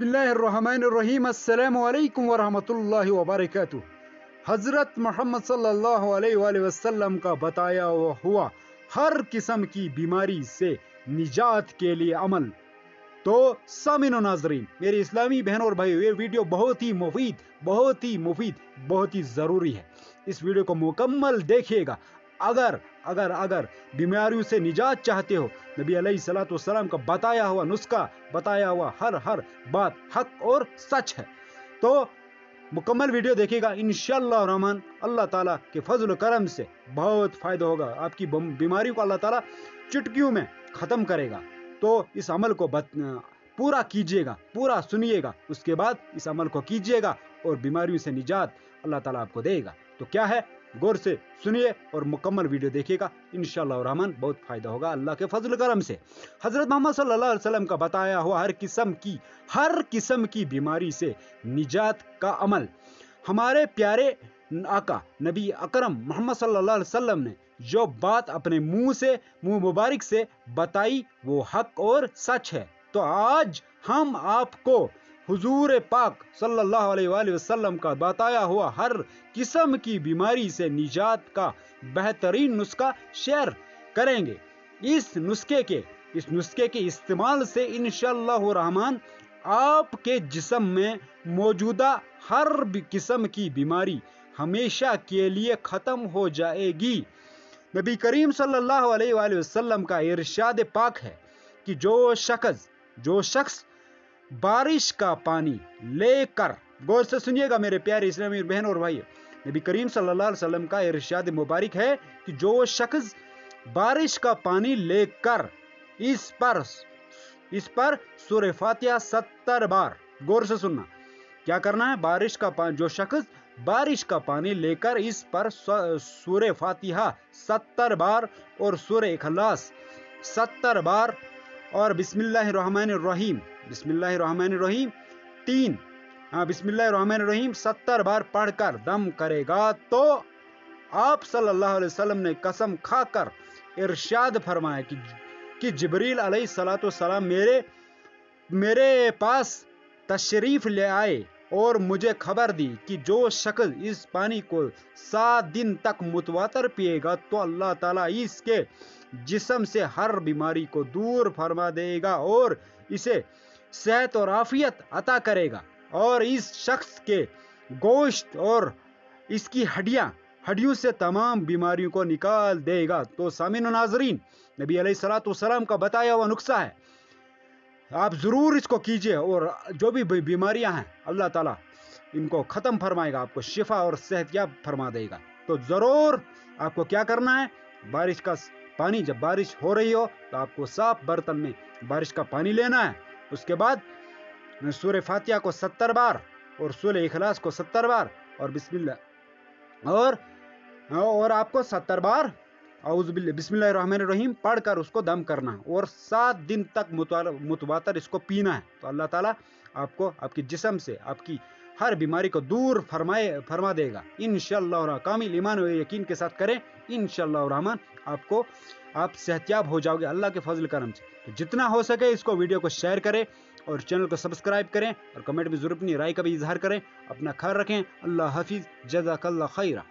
बिस्मिल्लाहिर्रहमानिर्रहीम अस्सलामु अलैकुम वरहमतुल्लाहि वबरकातुह। हज़रत मोहम्मद सल्लल्लाहु अलैहि वसल्लम का बताया हुआ हर किस्म की बीमारी से निजात के लिए अमल। तो सामिन नाजरीन, मेरी इस्लामी बहनों और भाइयों, ये वीडियो बहुत ही मुफीद बहुत ही ज़रूरी है। इस वीडियो को मुकम्मल देखिएगा। अगर बीमारियों से निजात चाहते हो, नबी अलैहिस्सलाम का बताया हुआ नुस्खा, बताया हुआ हर बात हक और सच है, तो मुकम्मल वीडियो देखिएगा। इंशाअल्लाह रहमान अल्लाह ताला के फजल करम से बहुत फायदा होगा। आपकी बीमारियों को अल्लाह ताला चुटकियों में ख़त्म करेगा। तो इस अमल को पूरा कीजिएगा, पूरा सुनिएगा, उसके बाद इस अमल को कीजिएगा और बीमारियों से निजात अल्लाह ताला आपको देगा। तो क्या है, गौर से सुनिए और मुकम्मल वीडियो देखिएगा। इंशाअल्लाह रहमान बहुत फायदा होगा अल्लाह के फजल करम से। हज़रत मोहम्मद सल्लल्लाहु अलैहि वसल्लम का बताया हुआ हर किस्म की बीमारी से निजात का अमल। हमारे प्यारे आका नबी अकरम मोहम्मद सल्लल्लाहु अलैहि वसल्लम ने जो बात अपने मुंह मुबारक से बताई वो हक और सच है। तो आज हम आपको हुजूर पाक सल्लल्लाहु अलैहि वसल्लम का बताया हुआ हर किस्म की बीमारी से निजात का बेहतरीन नुस्खा शेयर करेंगे। इस नुस्खे के इस्तेमाल से इंशाअल्लाह रहमान आपके जिस्म में मौजूदा हर किस्म की बीमारी हमेशा के लिए ख़त्म हो जाएगी। नबी करीम सल्लल्लाहु अलैहि वसल्लम का इरशाद पाक है कि जो शख्स बारिश का पानी लेकर, गौर से सुनिएगा मेरे प्यारे इस्लामी बहन और भाई, नबी करीम सल्लल्लाहु अलैहि वसल्लम का इरशाद मुबारक है कि जो शख्स बारिश का पानी लेकर इस पर सूरह फातिहा 70 बार, गौर से सुनना, क्या करना है, जो शख्स बारिश का पानी लेकर इस पर सूरह फातिहा 70 बार और सूरह इखलास 70 बार और बिस्मिल्लाहिर्रहमानिर्रहीम 70 बार पढ़कर दम करेगा, तो आप सल्लल्लाहु अलैहि वसल्लम ने कसम खाकर इरशाद फरमाया कि जिब्रील अलैहिस्सलाम मेरे पास तशरीफ ले आए और मुझे खबर दी कि जो शख्स इस पानी को 7 दिन तक मुतवातर पिएगा तो अल्लाह ताला इसके जिस्म से हर बीमारी को दूर फरमा देगा और इसे सेहत और आफियत अता करेगा और इस शख्स के गोश्त और इसकी हड्डियों से तमाम बीमारियों को निकाल देगा। तो सामीन नाजरीन, नबी अलैहिस्सलाम का बताया हुआ नुस्खा है, आप ज़रूर इसको कीजिए और जो भी बीमारियां हैं अल्लाह ताला इनको ख़त्म फरमाएगा, आपको शिफा और सेहतयाब फरमा देगा। तो ज़रूर आपको क्या करना है, बारिश का पानी, जब बारिश हो रही हो तो आपको साफ बर्तन में बारिश का पानी लेना है। उसके बाद सूरह फातिहा को 70 बार और सूरह इखलास को 70 बार और बिस्मिल्लाह और आपको 70 बार बिस्मिल्लाहिर्रहमानिर्रहीम पढ़कर उसको दम करना है और 7 दिन तक मुतवातर इसको पीना है। तो अल्लाह ताला आपको आपके जिस्म से आपकी हर बीमारी को दूर फरमा देगा इंशाअल्लाह। कामिल ईमान और यकीन के साथ करें, इंशाअल्लाह रहमान आप सेहतयाब हो जाओगे अल्लाह के फजल करम से। तो जितना हो सके इसको वीडियो को शेयर करें और चैनल को सब्सक्राइब करें और कमेंट में ज़रूर अपनी राय का भी इजहार करें। अपना ख्याल रखें। अल्लाह हाफिज़, जज़ाकल्लाह खैरा।